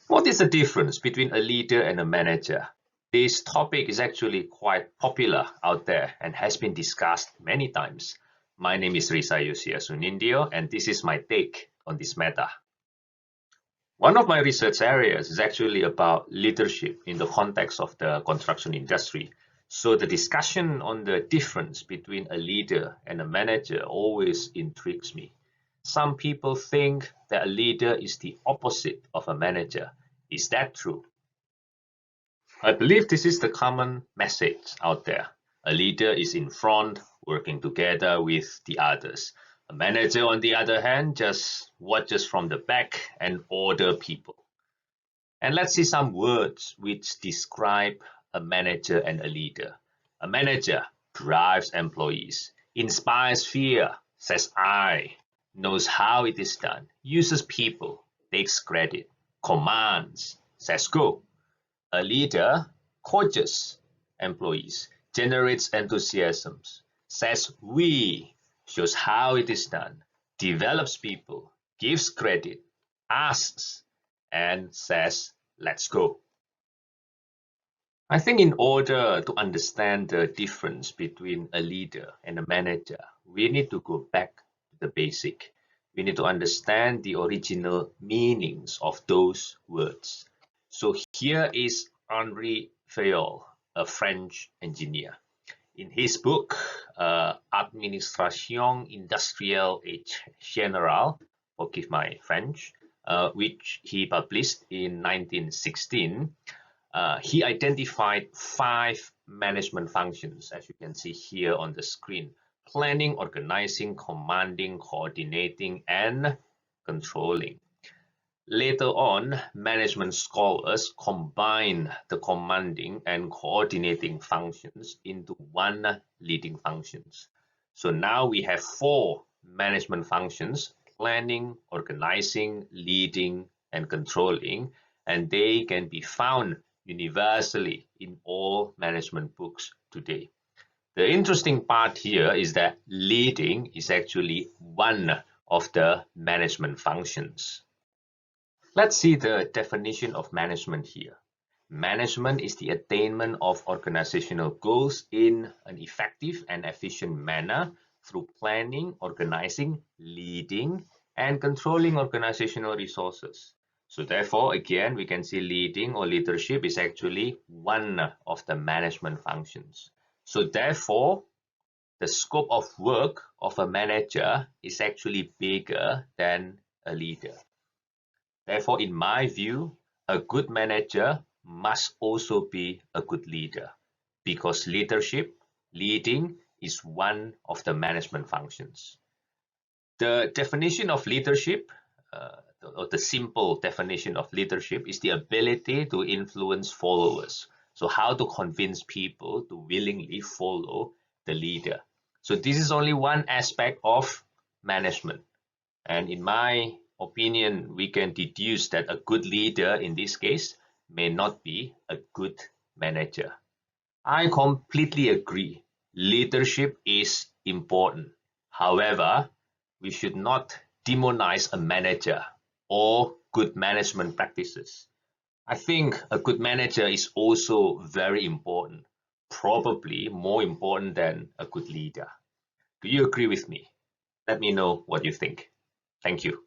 What is the difference between a leader and a manager? This topic is actually quite popular out there and has been discussed many times. My name is Risa Yosia Sunindyo, and this is my take on this matter. One of my research areas is actually about leadership in the context of the construction industry. So the discussion on the difference between a leader and a manager always intrigues me. Some people think that a leader is the opposite of a manager. Is that true? I believe this is the common message out there. A leader is in front, working together with the others. A manager, on the other hand, just watches from the back and order people. And let's see some words which describe a manager and a leader. A manager drives employees, inspires fear, says I, knows how it is done, uses people, takes credit, commands, says go. A leader coaches employees, generates enthusiasm, says we, shows how it is done, develops people, gives credit, asks, and says let's go. I think in order to understand the difference between a leader and a manager, we need to go back to the basic. We need to understand the original meanings of those words. So here is Henri Fayol, a French engineer. In his book, Administration Industrielle et Générale, forgive my French, which he published in 1916, he identified 5 management functions, as you can see here on the screen: planning, organizing, commanding, coordinating, and controlling. Later on, management scholars combine the commanding and coordinating functions into one leading functions. So now we have 4 management functions: planning, organizing, leading, and controlling, and they can be found universally in all management books today. The interesting part here is that leading is actually one of the management functions. Let's see the definition of management here. Management is the attainment of organizational goals in an effective and efficient manner through planning, organizing, leading, and controlling organizational resources. So therefore, again, we can see leading or leadership is actually one of the management functions. So therefore, the scope of work of a manager is actually bigger than a leader. Therefore, in my view, a good manager must also be a good leader, because leading, is one of the management functions. The definition of leadership, or the simple definition of leadership, is the ability to influence followers. So how to convince people to willingly follow the leader. So this is only one aspect of management. And in my opinion, we can deduce that a good leader in this case may not be a good manager. I completely agree. Leadership is important. However, we should not demonize a manager or good management practices. I think a good manager is also very important, probably more important than a good leader. Do you agree with me? Let me know what you think. Thank you.